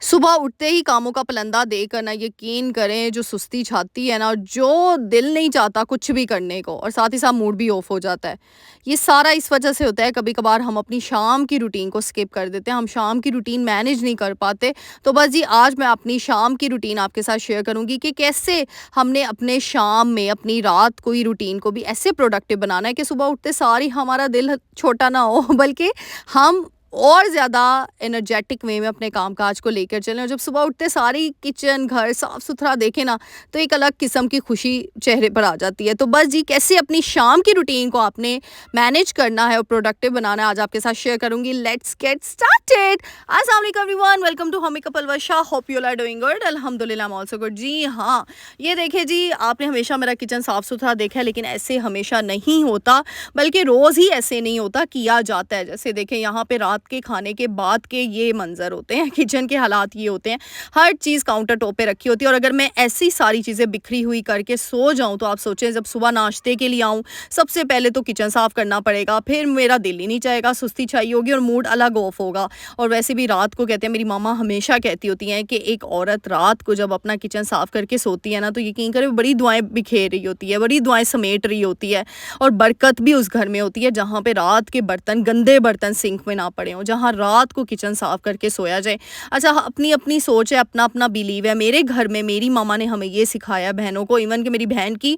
सुबह उठते ही कामों का पलंदा देकर ना यकीन करें जो सुस्ती छाती है ना और जो दिल नहीं चाहता कुछ भी करने को और साथ ही साथ मूड भी ऑफ हो जाता है। ये सारा इस वजह से होता है कभी कभार हम अपनी शाम की रूटीन को स्किप कर देते हैं, हम शाम की रूटीन मैनेज नहीं कर पाते। तो बस जी आज मैं अपनी शाम की रूटीन आपके साथ शेयर करूंगी कि कैसे हमने अपने शाम में अपनी रात को ही रूटीन को भी ऐसे प्रोडक्टिव बनाना है कि सुबह उठते सारी हमारा दिल छोटा ना हो बल्कि हम और ज़्यादा एनर्जेटिक वे में अपने काम-काज को लेकर चलें और जब सुबह उठते सारी किचन, घर साफ-सुथरा देखें ना, तो एक अलग किस्म की खुशी चेहरे पर आ जाती है। तो बस जी कैसे अपनी शाम की रूटीन को आपने मैनेज करना है और प्रोडक्टिव बनाना है, आज आपके साथ शेयर करूँगी। Let's get started. अस्सलाम वालेकुम एवरीवन, वेलकम टू हमी couple Varsha. Hope you are doing good. अल्हम्दुलिल्लाह आई एम आल्सो गुड। जी हाँ, ये देखिए जी, आपने हमेशा मेरा किचन साफ-सुथरा देखा है, लेकिन ऐसे हमेशा नहीं होता, बल्कि रोज़ ही ऐसे नहीं होता, किया जाता है। जैसे देखें यहाँ पे रात के खाने के बाद के ये मंज़र होते हैं, किचन के हालात ये होते हैं। हर चीज़ काउंटर टॉप पे रखी होती है और अगर मैं ऐसी सारी चीज़ें बिखरी हुई करके सो जाऊँ तो आप सोचें जब सुबह नाश्ते के लिए आऊँ, सबसे पहले तो किचन साफ़ करना पड़ेगा, फिर मेरा दिल ही नहीं चाहेगा, सुस्ती छाई होगी और मूड अलग ऑफ होगा। और वैसे भी रात को कहते हैं, मेरी मामा हमेशा कहती होती हैं कि एक औरत रात को जब अपना किचन साफ़ करके सोती है ना, तो यकीन करें बड़ी दुआएँ बिखेर रही होती है, बड़ी दुआएँ समेट रही होती है और बरकत भी उस घर में होती है जहाँ पे रात के बर्तन, गंदे बर्तन सिंक में ना पड़े हों, जहाँ रात को किचन साफ करके सोया जाए। अच्छा, अपनी-अपनी सोच है, अपना-अपना बिलीव है। मेरे घर में मेरी मामा ने हमें ये सिखाया बहनों को, इवन कि मेरी बहन की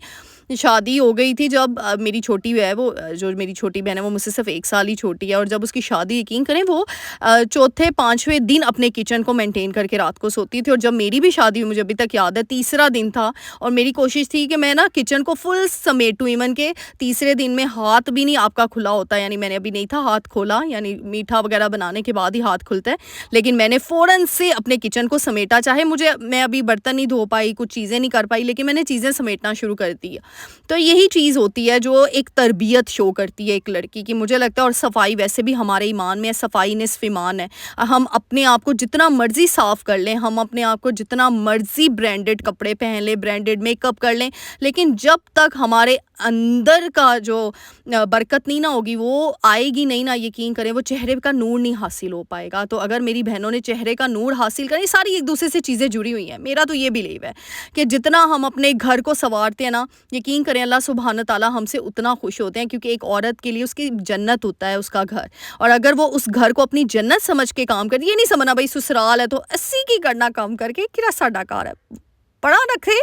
शादी हो गई थी जब मेरी छोटी है वो जो मेरी छोटी बहन है वो मुझसे सिर्फ 1 साल ही छोटी है और जब उसकी शादी यकीन करें वो चौथे 5वें दिन अपने किचन को मेंटेन करके रात को सोती थी और जब मेरी भी शादी हुई मुझे अभी तक याद है, तीसरा दिन था और मेरी कोशिश थी कि मैं ना किचन को फुल समेटूँ। इवन के तीसरे दिन में हाथ भी नहीं आपका खुला होता, यानी मैंने अभी नहीं था हाथ खोला, यानी मीठा वगैरह बनाने के बाद ही हाथ खुलता है, लेकिन मैंने फ़ौरन से अपने किचन को समेटा। चाहे मैं अभी बर्तन नहीं धो पाई, कुछ चीज़ें नहीं कर पाई, लेकिन मैंने चीज़ें समेटना शुरू कर दी। तो यही चीज़ होती है जो एक तरबियत शो करती है एक लड़की की, मुझे लगता है। और सफाई वैसे भी हमारे ईमान में है, सफाई निस्फ़ ईमान है। हम अपने आप को जितना मर्ज़ी साफ़ कर लें, हम अपने आप को जितना मर्ज़ी ब्रांडेड कपड़े पहन लें, ब्रांडेड मेकअप कर लें, लेकिन जब तक हमारे अंदर का जो बरकत नहीं ना होगी, वो आएगी नहीं ना, यकीन करें वो चेहरे का नूर नहीं हासिल हो पाएगा। तो अगर मेरी बहनों ने चेहरे का नूर हासिल करा, ये सारी एक दूसरे से चीज़ें जुड़ी हुई हैं। मेरा तो ये बिलीव है कि जितना हम अपने घर को संवारते हैं ना, यकीन करें अल्लाह सुब्हान तआला हमसे उतना खुश होते हैं, क्योंकि एक औरत के लिए उसकी जन्नत होता है उसका घर। और अगर वो उस घर को अपनी जन्नत समझ के काम करे, ये नहीं समझना भाई ससुराल है तो अस्सी की करना काम करके किरा साडा घर है, पढ़ा रखे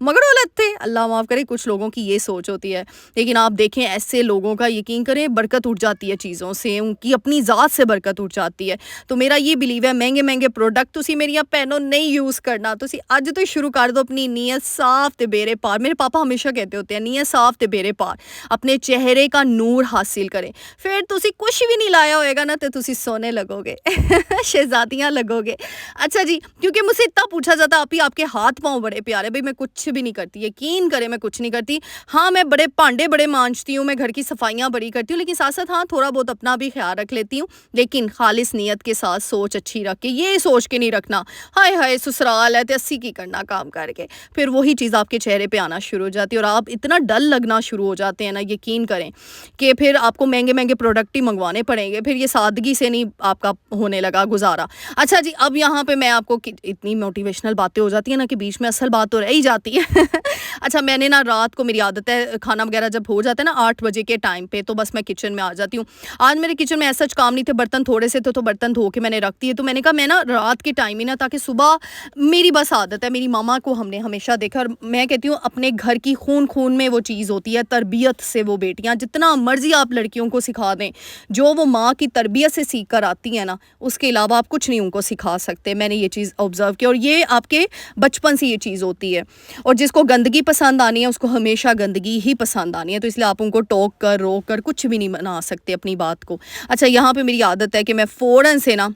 मगड़ो लत्थे, अल्लाह माफ़ करे, कुछ लोगों की ये सोच होती है। लेकिन आप देखें ऐसे लोगों का यकीन करें बरकत उठ जाती है चीज़ों से, उनकी अपनी ज़ात से बरकत उठ जाती है। तो मेरा ये बिलीव है, महंगे-महंगे प्रोडक्ट तुसी मेरियां भैनों नहीं यूज़ करना, तुसी अज तो ही शुरू कर दो अपनी नीयत साफ ते बेरे पार। मेरे पापा हमेशा कहते होते हैं नीयत साफ ते बेरे पार, अपने चेहरे का नूर हासिल करें, फिर तुसी कुछ भी नहीं लाया होएगा ना तो तुसी सोने लगोगे शहज़ादियाँ लगोगे। अच्छा जी, क्योंकि मुझसे इतना पूछा जाता आप ही आपके हाथ पाँव बड़े प्यारे, भाई मैं कुछ भी नहीं करती, यकीन करें मैं कुछ नहीं करती। हाँ, मैं बड़े भांडे बड़े मांजती हूँ, मैं घर की सफाइयाँ बड़ी करती हूँ, लेकिन साथ-साथ हाँ, थोड़ा बहुत अपना भी ख्याल रख लेती हूँ, लेकिन खालिस नीयत के साथ, सोच अच्छी रख के, ये सोच के नहीं रखना हाय हाय ससुराल है ते अस्सी की करना काम करके। फिर वही चीज़ आपके चेहरे पे आना शुरू हो जाती है और आप इतना डल लगना शुरू हो जाते हैं ना, यकीन करें कि फिर आपको महंगे-महंगे प्रोडक्ट ही मंगवाने पड़ेंगे, फिर ये सादगी से नहीं आपका होने लगा गुज़ारा। अच्छा जी, अब यहाँ पे मैं आपको इतनी मोटिवेशनल बातें हो जाती है ना कि बीच में असल बात तो रह ही जाती है अच्छा, मैंने ना रात को मेरी आदत है खाना वगैरह जब हो जाता है ना 8 बजे के टाइम पे, तो बस मैं किचन में आ जाती हूँ। आज मेरे किचन में ऐसा काम नहीं थे, बर्तन थोड़े से थे तो बर्तन धो के मैंने रख दिए। तो मैंने कहा मैं ना रात के टाइम ही ना, ताकि सुबह मेरी बस आदत है, मेरी मामा को हमने हमेशा देखा और मैं कहती हूँ अपने घर की खून-खून में वो चीज़ होती है, तरबियत से वो बेटियाँ जितना मर्ज़ी आप लड़कियों को सिखा दें, जो वो माँ की तरबियत से सीख कर आती हैं ना, उसके अलावा आप कुछ नहीं उनको सिखा सकते। मैंने ये चीज़ ऑब्ज़र्व की और ये आपके बचपन से ये चीज़ होती है और जिसको गंदगी पसंद आनी है उसको हमेशा गंदगी ही पसंद आनी है, तो इसलिए आप उनको टोक कर, रोक कर कुछ भी नहीं मना सकते अपनी बात को। अच्छा, यहाँ पे मेरी आदत है कि मैं फ़ौरन से ना,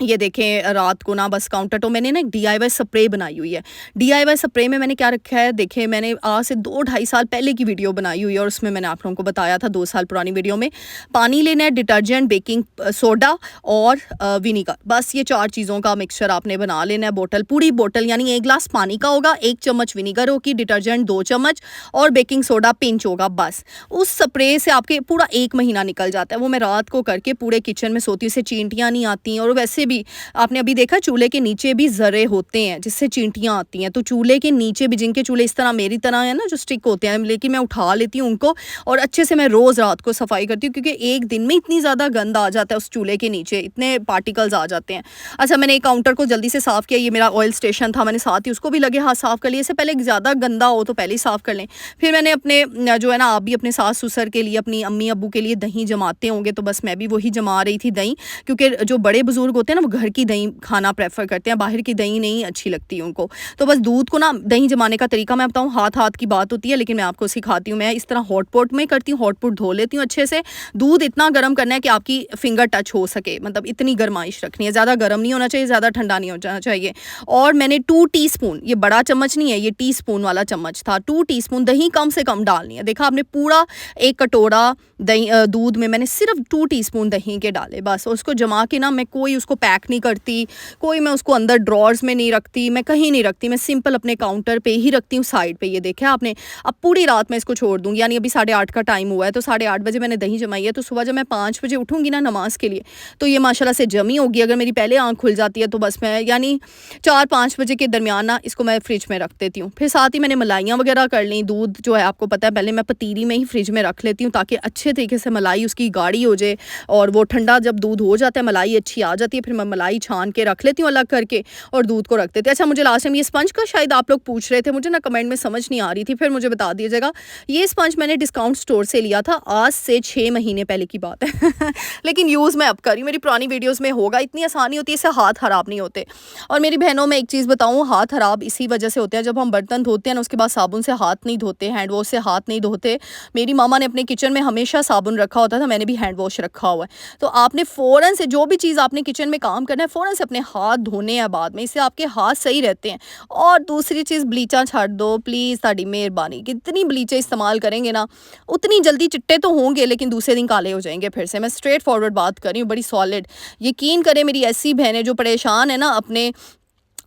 ये देखें रात को ना बस काउंटर टॉप मैंने ना एक डीआईवाई स्प्रे बनाई हुई है। डीआईवाई स्प्रे में मैंने क्या रखा है, देखें मैंने आज से 2 ढाई साल पहले की वीडियो बनाई हुई है और उसमें मैंने आप लोगों को बताया था 2 साल पुरानी वीडियो में। पानी लेना है, डिटर्जेंट, बेकिंग सोडा और विनीगर, बस ये 4 चीज़ों का मिक्सचर आपने बना लेना है। बोतल, पूरी बोतल यानी 1 ग्लास पानी का होगा, 1 चम्मच विनीगर होगी, डिटर्जेंट 2 चम्मच और बेकिंग सोडा पिंच होगा। बस उस स्प्रे से आपके पूरा 1 महीना निकल जाता है। वो मैं रात को करके पूरे किचन में सोती हूँ, इससे चींटियाँ नहीं आती और वैसे भी आपने अभी देखा चूल्हे के नीचे भी ज़र्रे होते हैं जिससे चींटियाँ आती हैं, तो चूल्हे के नीचे भी जिनके चूल्हे इस तरह मेरी तरह है ना जो स्टिक होते हैं, लेकिन मैं उठा लेती हूँ उनको और अच्छे से मैं रोज़ रात को सफाई करती हूँ, क्योंकि एक दिन में इतनी ज़्यादा गंद आ जाता है उस चूल्हे के नीचे, इतने पार्टिकल्स आ जाते हैं। अच्छा, मैंने एक काउंटर को जल्दी से साफ़ किया, ये मेरा ऑयल स्टेशन था, मैंने साथ ही उसको भी लगे हाथ साफ़ कर लिया। इससे पहले ज़्यादा गंदा हो तो पहले ही साफ़ कर लें। फिर मैंने अपने जो है ना, आप भी अपने सास ससुर के लिए, अपनी अम्मी अब्बू के लिए दही जमाते होंगे, तो बस मैं भी वही जमा रही थी दही, क्योंकि जो बड़े बुजुर्ग होते हैं ना वो घर की दही खाना प्रेफर करते हैं, बाहर की दही नहीं अच्छी लगती उनको। तो बस दूध को ना दही जमाने का तरीका मैं बताऊँ, हाथ हाथ की बात होती है, लेकिन मैं आपको सिखाती हूँ। मैं इस तरह हॉट पॉट में करती हूँ, हॉट पॉट धो लेती हूँ अच्छे से। दूध इतना गर्म करना है कि आपकी फिंगर टच हो सके, मतलब इतनी गर्माइश रखनी है, ज़्यादा गर्म नहीं होना चाहिए, ज़्यादा ठंडा नहीं होना चाहिए। और मैंने 2 टीस्पून, ये बड़ा चम्मच नहीं है, ये टीस्पून वाला चम्मच था, 2 टीस्पून दही कम से कम डालनी है। देखा आपने, पूरा एक कटोरा दही दूध में मैंने सिर्फ 2 टीस्पून दही के डाले बस। और उसको जमा के ना, मैं कोई उसको पैक नहीं करती, कोई मैं उसको अंदर ड्रॉर्स में नहीं रखती, मैं कहीं नहीं रखती, मैं सिंपल अपने काउंटर पे ही रखती हूँ, साइड पे। ये देखा आपने। अब पूरी रात मैं इसको छोड़ दूँगी, यानी अभी 8:30 का टाइम हुआ है, तो 8:30 बजे मैंने दही जमाई है, तो सुबह जब मैं 5 बजे उठूँगी ना नमाज़ के लिए, तो ये माशाल्लाह से जमी होगी। अगर मेरी पहले आँख खुल जाती है तो बस मैं यानी 4-5 बजे के दरमियान ना इसको मैं फ्रिज में रख देती हूँ। फिर साथ ही मैंने मलाइयाँ वगैरह कर ली। दूध जो है आपको पता है, पहले मैं पतीली में ही फ्रिज में रख लेती हूँ, ताकि अच्छे तरीके से मलाई उसकी गाढ़ी हो जाए, और वो ठंडा जब दूध हो जाता है, मलाई अच्छी आ जाती है, फिर मैं मलाई छान के रख लेती हूँ अलग करके, और दूध को रख देती हूँ। अच्छा, मुझे लास्ट टाइम ये स्पंज का शायद आप लोग पूछ रहे थे, मुझे ना कमेंट में समझ नहीं आ रही थी, फिर मुझे बता दीजिएगा। ये स्पंज मैंने डिस्काउंट स्टोर से लिया था, आज से 6 महीने पहले की बात है लेकिन यूज़ मैं अब कर रही हूँ, मेरी पुरानी वीडियोज़ में होगा। इतनी आसानी होती है, इससे हाथ ख़राब नहीं होते। और मेरी बहनों, में एक चीज़ बताऊँ, हाथ ख़राब इसी वजह से होते हैं, जब हम बर्तन धोते हैं ना, उसके बाद साबुन से हाथ नहीं धोते, हैंड वॉश से हाथ नहीं धोते। मेरी मामा ने अपने किचन में हमेशा साबुन रखा होता था, मैंने भी हैंड वॉश रखा हुआ है। तो आपने फ़ौरन से जो भी चीज़ आपने किचन में काम करना है, फ़ौरन से अपने हाथ धोने हैं बाद में, इससे आपके हाथ सही रहते हैं। और दूसरी चीज़, ब्लीचा छाड़ दो प्लीज़, ताड़ी मेहरबानी। कितनी ब्लीचें इस्तेमाल करेंगे ना, उतनी जल्दी चिट्टे तो होंगे, लेकिन दूसरे दिन काले हो जाएंगे फिर से। मैं स्ट्रेट फॉरवर्ड बात कर रही हूँ, बड़ी सॉलिड। यकीन करें, मेरी ऐसी बहनें जो परेशान है ना अपने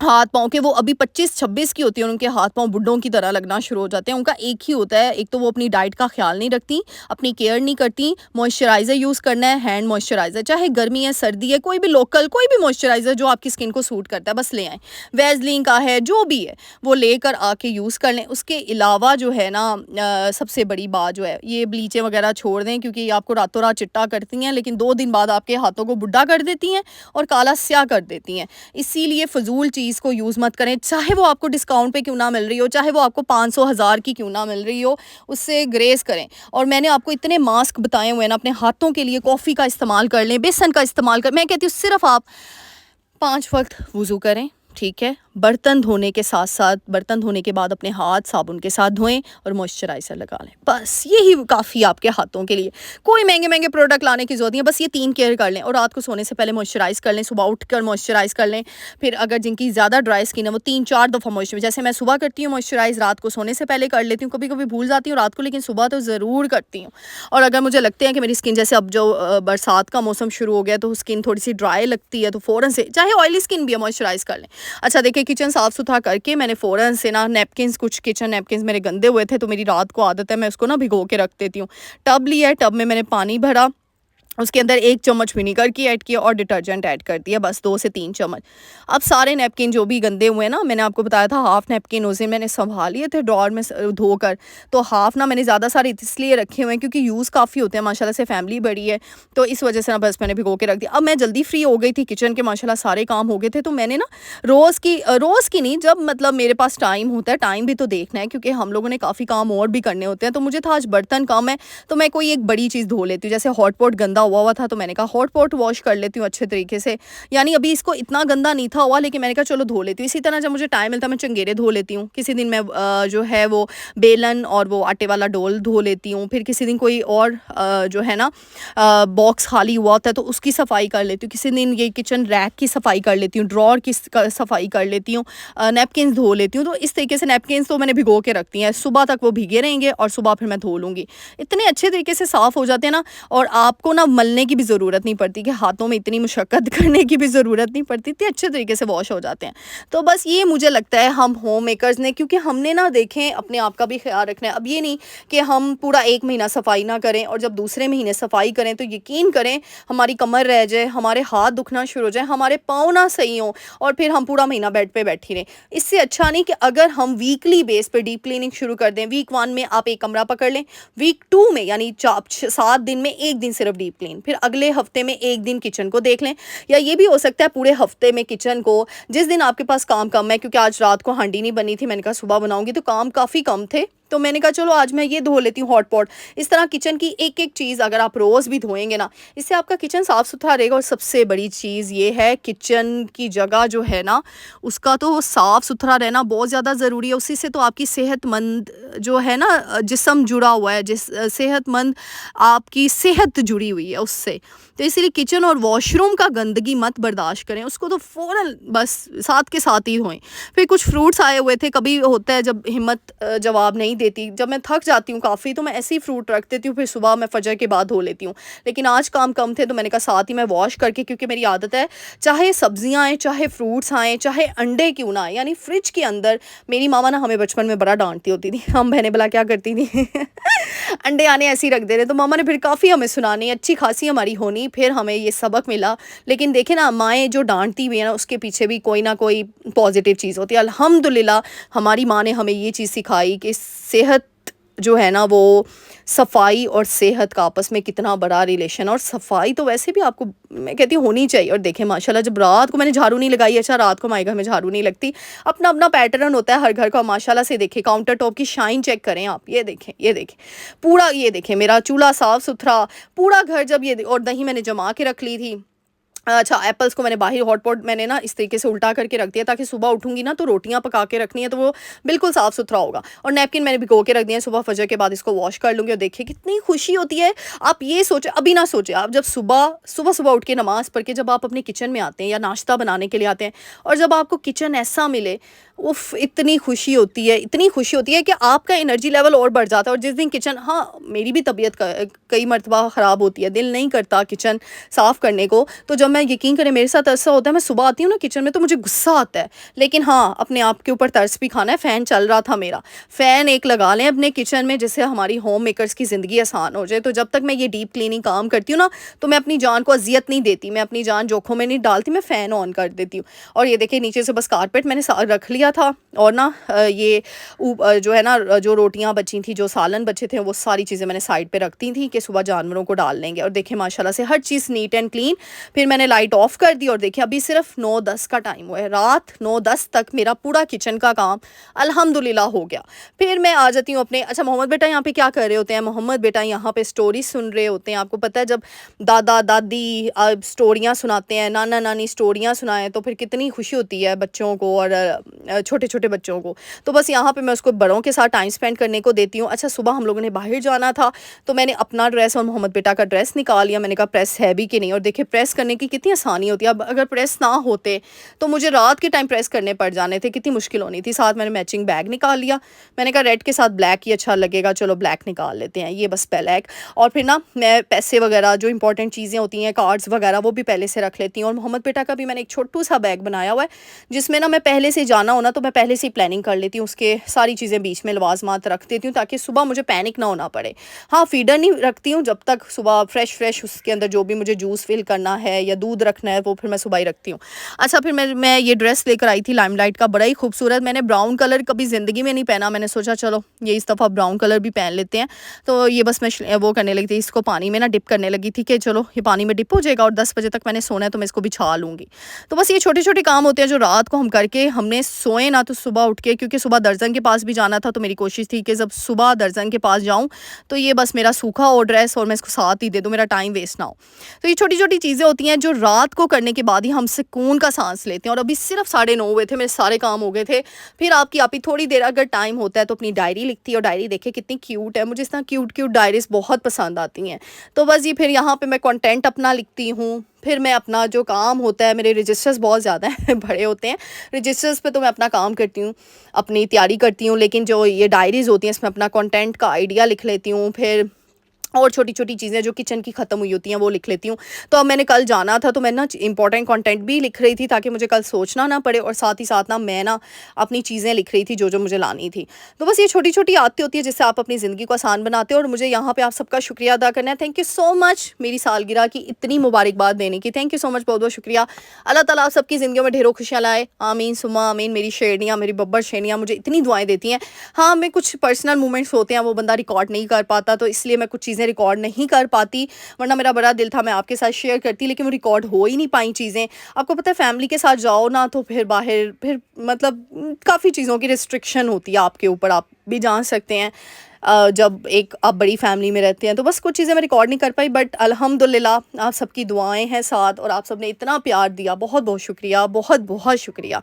हाथ पाँव के, वो अभी 25-26 की होती है, उनके हाथ पाँव बुड्ढों की तरह लगना शुरू हो जाते हैं। उनका एक ही होता है, एक तो वो अपनी डाइट का ख्याल नहीं रखती, अपनी केयर नहीं करती। मॉइस्चराइज़र यूज़ करना है, हैंड मॉइस्चराइज़र, चाहे गर्मी है सर्दी है, कोई भी लोकल, कोई भी मॉइस्चराइज़र जो आपकी स्किन को सूट करता है, बस ले आएँ। वैसलीन का है, जो भी है वो लेकर आके यूज़ कर लें। उसके अलावा जो है ना, सबसे बड़ी बात जो है, ये ब्लीचें वगैरह छोड़ दें, क्योंकि ये आपको रातों रात चिट्टा करती हैं, लेकिन 2 दिन बाद आपके हाथों को बुढ़ा कर देती हैं और काला स्याह कर देती हैं। इसीलिए फ़िज़ूल चीज़ को यूज़ मत करें, चाहे वो आपको डिस्काउंट पे क्यों ना मिल रही हो, चाहे वो आपको 500 हज़ार की क्यों ना मिल रही हो, उससे ग्रेस करें। और मैंने आपको इतने मास्क बताए हुए हैं ना अपने हाथों के लिए, कॉफ़ी का इस्तेमाल कर लें, बेसन का इस्तेमाल कर, मैं कहती हूँ सिर्फ आप 5 वक्त वज़ू करें, ठीक है। बर्तन धोने के साथ साथ, बर्तन धोने के बाद अपने हाथ साबुन के साथ धोएं और मॉइस्चराइज़र लगा लें, बस यही काफ़ी आपके हाथों के लिए। कोई महंगे महंगे प्रोडक्ट लाने की ज़रूरत नहीं है, बस ये 3 केयर कर लें। और रात को सोने से पहले मॉइस्चराइज़ कर लें, सुबह उठकर मॉइस्चराइज़ कर लें। फिर अगर जिनकी ज़्यादा ड्राई स्किन है, वो 3-4 दफ़ा मॉइस्चराइज़, जैसे मैं सुबह करती हूँ मॉइस्चराइज़, रात को सोने से पहले कर लेती हूँ, कभी कभी भूल जाती हूँ रात को, लेकिन सुबह तो ज़रूर करती हूँ। और अगर मुझे लगता है कि मेरी स्किन, जैसे अब जो बरसात का मौसम शुरू हो गया, तो स्किन थोड़ी सी ड्राई लगती है, तो फ़ौरन से, चाहे ऑयली स्किन भी है, मॉइस्चराइज़ कर लें। अच्छा देखिए, किचन साफ़ सुथरा करके मैंने फ़ौरन से ना नैपकिन्स, कुछ किचन नैपकिन्स मेरे गंदे हुए थे, तो मेरी रात को आदत है मैं उसको ना भिगो के रख देती हूँ। टब लिया है, टब में मैंने पानी भरा, उसके अंदर 1 चम्मच विनेगर की ऐड किया और डिटर्जेंट ऐड कर दिया, बस 2 से 3 चम्मच। अब सारे नैपकिन जो भी गंदे हुए हैं ना, मैंने आपको बताया था हाफ़ नैपकिन उस दिन मैंने संभाल लिए थे ड्रॉअर में धोकर, तो हाफ़ ना मैंने ज़्यादा सारे इसलिए रखे हुए हैं क्योंकि यूज़ काफ़ी होते हैं, माशाल्लाह से फैमिली बड़ी है, तो इस वजह से ना बस मैंने भिगो के रख दिया। अब मैं जल्दी फ्री हो गई थी, किचन के माशाल्लाह सारे काम हो गए थे, तो मैंने ना रोज़ की नहीं, जब मतलब मेरे पास टाइम होता है, टाइम भी तो देखना है क्योंकि हम लोगों ने काफ़ी काम और भी करने होते हैं, तो मुझे था आज बर्तन कम है, तो मैं कोई एक बड़ी चीज़ धो लेती हूँ। जैसे हॉट पॉट गंदा हुआ था, तो मैंने कहा हॉट पॉट वॉश कर लेती हूँ अच्छे तरीके से, यानी अभी इसको इतना गंदा नहीं था हुआ, लेकिन मैंने कहा चलो धो लेती हूँ। इसी तरह जब मुझे टाइम मिलता है मैं चंगेरे धो लेती हूँ, किसी दिन मैं जो है वो बेलन और वो आटे वाला डोल धो लेती हूँ, फिर किसी दिन कोई और जो है ना बॉक्स खाली हुआ होता है तो उसकी सफाई कर लेती हूँ, किसी दिन ये किचन रैक की सफाई कर लेती हूँ, ड्रॉर की सफाई कर लेती हूँ, नैपकिन धो लेती हूँ। तो इस तरीके से नैपकिन तो मैंने भिगो के रखती हैं, सुबह तक वो भीगे रहेंगे और सुबह फिर मैं धो लूँगी, इतने अच्छे तरीके से साफ़ हो जाते हैं ना। और आपको ना मलने की भी ज़रूरत नहीं पड़ती, कि हाथों में इतनी मशक्क़त करने की भी ज़रूरत नहीं पड़ती, इतने अच्छे तरीके से वॉश हो जाते हैं। तो बस ये मुझे लगता है हम होम मेकर्स ने, क्योंकि हमने ना देखें अपने आप का भी ख़्याल रखना है। अब ये नहीं कि हम पूरा 1 महीना सफाई ना करें और जब दूसरे महीने सफाई करें तो यकीन करें हमारी कमर रह जाए, हमारे हाथ दुखना शुरू हो जाए, हमारे पाँव ना सही हों और फिर हम पूरा महीना बेड पे बैठी रहें। इससे अच्छा नहीं कि अगर हम वीकली बेस पे डीप क्लीनिंग शुरू कर दें। वीक 1 में आप एक कमरा पकड़ लें, वीक 2 में यानी 7 दिन में 1 दिन सिर्फ डीप क्लीन, फिर अगले हफ्ते में 1 दिन किचन को देख लें, या ये भी हो सकता है पूरे हफ्ते में किचन को, जिस दिन आपके पास काम कम है, क्योंकि आज रात को हांडी नहीं बनी थी, मैंने कहा सुबह बनाऊंगी तो काम काफ़ी कम थे, तो मैंने कहा चलो आज मैं ये धो लेती हूँ हॉट पॉट। इस तरह किचन की एक एक चीज़ अगर आप रोज़ भी धोएंगे ना, इससे आपका किचन साफ़ सुथरा रहेगा। और सबसे बड़ी चीज़ ये है, किचन की जगह जो है ना, उसका तो साफ़ सुथरा रहना बहुत ज़्यादा ज़रूरी है। उसी से तो आपकी सेहतमंद जो है ना जिस्म जुड़ा हुआ है, सेहतमंद आपकी सेहत जुड़ी हुई है उससे। तो इसीलिए किचन और वॉशरूम का गंदगी मत बर्दाश्त करें, उसको तो फ़ौरन बस साथ के साथ ही धोएं। फिर कुछ फ्रूट्स आए हुए थे, कभी होता है जब हिम्मत जवाब नहीं देती, जब मैं थक जाती हूँ काफ़ी तो मैं ऐसे ही फ्रूट रख देती हूँ, फिर सुबह मैं फजर के बाद धो लेती हूँ। लेकिन आज काम कम थे तो मैंने कहा साथ ही मैं वॉश करके, क्योंकि मेरी आदत है चाहे सब्जियाँ आएँ, चाहे फ्रूट्स आएँ, चाहे अंडे क्यों ना आए, यानी फ्रिज के अंदर। मेरी मामा ना हमें बचपन में बड़ा डांटती होती थी, हम बहनें भला क्या करती थी अंडे आने ऐसे ही रख दे रहे, तो मामा ने फिर काफ़ी हमें सुनानी, अच्छी खासी हमारी होनी, फिर हमें ये सबक मिला। लेकिन देखें ना, माएँ जो डांटती हुई है ना, उसके पीछे भी कोई ना कोई पॉजिटिव चीज़ होती है। अल्हम्दुलिल्लाह हमारी माँ ने हमें ये चीज़ सिखाई कि सेहत जो है ना, वो सफाई और सेहत का आपस में कितना बड़ा रिलेशन। और सफाई तो वैसे भी आपको मैं कहती हूँ होनी चाहिए। और देखें माशाल्लाह, जब रात को मैंने झाड़ू नहीं लगाई, अच्छा रात को हमारे घर में झाड़ू नहीं लगती, अपना अपना पैटर्न होता है हर घर का। माशाल्लाह से देखें काउंटर टॉप की शाइन चेक करें आप, ये देखें, ये देखें पूरा, ये देखें मेरा चूल्हा साफ़ सुथरा पूरा घर। जब ये और दही मैंने जमा के रख ली थी। अच्छा, एप्पल्स को मैंने बाहर हॉट पॉट मैंने ना इस तरीके से उल्टा करके रख दिया, ताकि सुबह उठूंगी ना तो रोटियां पका के रखनी है तो वो बिल्कुल साफ़ सुथरा होगा। और नैपकिन मैंने भिगो के रख दिया है, सुबह फजर के बाद इसको वॉश कर लूँगी। और देखिए कितनी खुशी होती है। आप ये सोचें, अभी ना सोचें, आप जब सुबह सुबह सुबह उठ के नमाज़ पढ़ के जब आप अपने किचन में आते हैं या नाश्ता बनाने के लिए आते हैं, और जब आपको किचन ऐसा मिले, उफ़ इतनी खुशी होती है, इतनी खुशी होती है कि आपका एनर्जी लेवल और बढ़ जाता है। और जिस दिन किचन, हाँ मेरी भी तबीयत कई मरतबा ख़राब होती है, दिल नहीं करता किचन साफ़ करने को, तो जब मैं, यकीन करें मेरे साथ ऐसा होता है, मैं सुबह आती हूँ ना किचन में तो मुझे गुस्सा आता है। लेकिन हाँ, अपने आप के ऊपर तरस भी खाना है। फ़ैन चल रहा था मेरा, फ़ैन एक लगा लें अपने किचन में, जिससे हमारी होम मेकर्स की ज़िंदगी आसान हो जाए। तो जब तक मैं ये डीप क्लीनिंग काम करती हूँ ना, तो मैं अपनी जान को अजियत नहीं देती, मैं अपनी जान जोखों में नहीं डालती, मैं फ़ैन ऑन कर देती हूँ। और ये देखिए नीचे से बस कारपेट मैंने रख लिया था, और ना ये जो है ना, जो रोटियां बची थी, जो सालन बचे थे, वो सारी चीज़ें मैंने साइड पे रख दी थी कि सुबह जानवरों को डाल लेंगे। और देखिए माशाल्लाह से हर चीज़ नीट एंड क्लीन। फिर मैंने लाइट ऑफ कर दी, और देखिए अभी सिर्फ 9-10 का टाइम हुआ है, रात 9-10 तक मेरा पूरा किचन का काम अल्हम्दुलिल्लाह हो गया। फिर मैं आ जाती हूँ अपने, अच्छा मोहम्मद बेटा यहाँ पे क्या कर रहे होते हैं? मोहम्मद बेटा यहाँ पे स्टोरी सुन रहे होते हैं। आपको पता है जब दादा दादी स्टोरियाँ सुनाते हैं, नाना नानी स्टोरियाँ सुनाएं, तो फिर कितनी खुशी होती है बच्चों को और छोटे छोटे बच्चों को। तो बस यहाँ पे मैं उसको बड़ों के साथ टाइम स्पेंड करने को देती हूँ। अच्छा, सुबह हम लोगों ने बाहर जाना था, तो मैंने अपना ड्रेस और मोहम्मद बेटा का ड्रेस निकाल लिया। मैंने कहा प्रेस है भी कि नहीं, और देखिए प्रेस करने की कितनी आसानी होती है। अब अगर प्रेस ना होते तो मुझे रात के टाइम प्रेस करने पड़ जाने थे, कितनी मुश्किल होनी थी। साथ मैंने मैचिंग बैग निकाल लिया, मैंने कहा रेड के साथ ब्लैक ही अच्छा लगेगा, चलो ब्लैक निकाल लेते हैं, ये बस ब्लैक। और फिर ना मैं पैसे वगैरह जो इंपॉर्टेंट चीज़ें होती हैं, कार्ड्स वगैरह, वो भी पहले से रख लेती हूँ। और मोहम्मद बेटा का भी मैंने एक छोटू सा बैग बनाया हुआ है, जिसमें ना मैं पहले से जाना हो ना तो मैं पहले से ही प्लानिंग कर लेती हूँ, उसके सारी चीज़ें बीच में लवाजमात रख देती हूँ, ताकि सुबह मुझे पैनिक ना होना पड़े। हाँ, फीडर नहीं रखती हूँ, जब तक सुबह फ्रेश उसके अंदर जो भी मुझे जूस फिल करना है या दूध रखना है, वो फिर मैं सुबह ही रखती हूँ। अच्छा, फिर मैं ये ड्रेस लेकर आई थी लाइमलाइट का, बड़ा ही खूबसूरत। मैंने ब्राउन कलर कभी ज़िंदगी में नहीं पहना, मैंने सोचा चलो ये इस दफ़ा ब्राउन कलर भी पहन लेते हैं। तो ये बस मैं वो करने लगी थी, इसको पानी में ना डिप करने लगी थी कि चलो ये पानी में डिप हो जाएगा, और 10 बजे तक मैंने सोना है तो मैं इसको बिछा लूँगी। तो बस ये छोटे छोटे काम होते हैं जो रात को हम करके हमने सोए ना तो सुबह उठ के, क्योंकि सुबह दर्जन के पास भी जाना था, तो मेरी कोशिश थी कि जब सुबह दर्जन के पास जाऊँ तो ये बस मेरा सूखा हो ड्रेस और मैं इसको साथ ही दे दूँ, मेरा टाइम वेस्ट ना हो। तो ये छोटी छोटी चीज़ें होती हैं जो रात को करने के बाद ही हम सुकून का सांस लेते हैं। और अभी सिर्फ 9:30 हुए थे, मेरे सारे काम हो गए थे। फिर आपकी आप ही थोड़ी देर अगर टाइम होता है तो अपनी डायरी लिखती है, और डायरी देखे कितनी क्यूट है, मुझे इस तरह क्यूट डायरीज बहुत पसंद आती हैं। तो बस ये फिर यहाँ पे मैं कंटेंट अपना लिखती हूँ। फिर मैं अपना जो काम होता है, मेरे रजिस्टर्स बहुत ज़्यादा हैं बड़े होते हैं, रजिस्टर्स पे तो मैं अपना काम करती हूँ, अपनी तैयारी करती हूँ। लेकिन जो ये डायरीज़ होती हैं इसमें अपना कंटेंट का आइडिया लिख लेती हूँ। फिर और छोटी-छोटी चीज़ें जो किचन की ख़त्म हुई होती हैं वो लिख लेती हूँ। तो अब मैंने कल जाना था तो मैं ना इम्पोर्टेंट कंटेंट भी लिख रही थी ताकि मुझे कल सोचना ना पड़े, और साथ ही साथ ना मैं ना अपनी चीज़ें लिख रही थी जो-जो मुझे लानी थी। तो बस ये छोटी-छोटी आदतें होती हैं जिससे आप अपनी ज़िंदगी को आसान बनाते हो, और मुझे यहाँ पे आप सबका शुक्रिया अदा करना है। थैंक यू सो मच मेरी सालगिरह की इतनी मुबारकबाद देने की। थैंक यू सो मच, बहुत-बहुत शुक्रिया। अल्लाह ताला आप सबकी ज़िंदगियों में ढेरों खुशियाँ लाए। आमीन सुम्मा आमीन। मेरी शेरनियाँ, मेरी बब्बर शेरनियाँ मुझे इतनी दुआएँ देती हैं। हाँ, मैं कुछ पर्सनल मोमेंट्स होते हैं वो बंदा रिकॉर्ड नहीं कर पाता, तो इसलिए मैं कुछ चीज़ें रिकॉर्ड नहीं कर पाती, वरना मेरा बड़ा दिल था मैं आपके साथ शेयर करती, लेकिन वो रिकॉर्ड हो ही नहीं पाई चीज़ें। आपको पता है फैमिली के साथ जाओ ना तो फिर बाहर फिर मतलब काफ़ी चीज़ों की रिस्ट्रिक्शन होती है आपके ऊपर, आप भी जान सकते हैं। जब एक आप बड़ी फैमिली में रहते हैं तो बस कुछ चीज़ें मैं रिकॉर्ड नहीं कर पाई, बट अल्हम्दुलिल्लाह आप सबकी दुआएं हैं साथ, और आप सबने इतना प्यार दिया, बहुत बहुत शुक्रिया, बहुत बहुत शुक्रिया।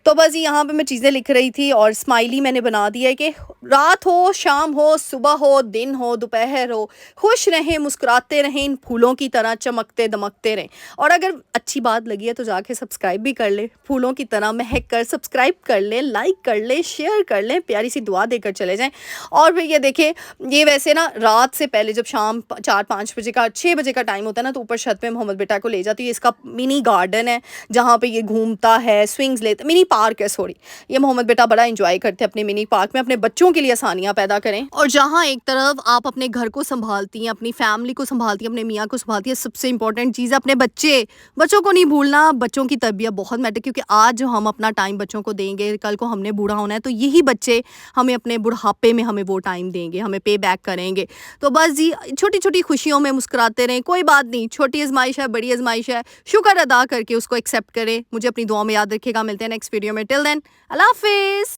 तो बस यहाँ पे मैं चीज़ें लिख रही थी और स्माइली मैंने बना दिया है कि रात हो, शाम हो, सुबह हो, दिन हो, दोपहर हो, खुश रहें, मुस्कुराते रहें, इन फूलों की तरह चमकते दमकते रहें। और अगर अच्छी बात लगी है तो जाके सब्सक्राइब भी कर लें, फूलों की तरह महक कर सब्सक्राइब कर लें, लाइक कर लें, शेयर कर लें, प्यारी सी दुआ देकर चले जाएं। और फिर ये देखें, ये वैसे ना रात से पहले जब शाम 4-5 बजे का 6 बजे का टाइम होता है ना, तो ऊपर छत पे मोहम्मद बेटा को ले जाती है। इसका मिनी गार्डन है जहाँ पे ये घूमता है, स्विंग्स लेता, मिनी पार्क है सॉरी। ये मोहम्मद बेटा बड़ा एंजॉय करते हैं अपने मिनी पार्क में, अपने बच्चों के लिए आसानियाँ पैदा करें। और जहाँ एक तरफ आप अपने घर को संभालती हैं, अपनी फैमिली को संभालती हैं, अपने मियाँ को संभालती हैं, सबसे इंपॉर्टेंट चीज़ है अपने बच्चों को नहीं भूलना। बच्चों की तरबियत बहुत मैटर, क्योंकि आज जो हम अपना टाइम बच्चों को देंगे, कल को हमने बूढ़ा होना है, तो यही बच्चे हमें अपने बुढ़ापे में हमें वो टाइम देंगे, हमें पे बैक करेंगे। तो बस जी छोटी छोटी खुशियों में मुस्कुराते रहें, कोई बात नहीं, छोटी आजमाइश है, बड़ी आजमाइश है, शुक्र अदा करके उसको एक्सेप्ट करें। मुझे अपनी दुआ में याद रखिएगा। मिलते हैं नेक्स्ट वीडियो में। टिल देन अल्लाह हाफिज़।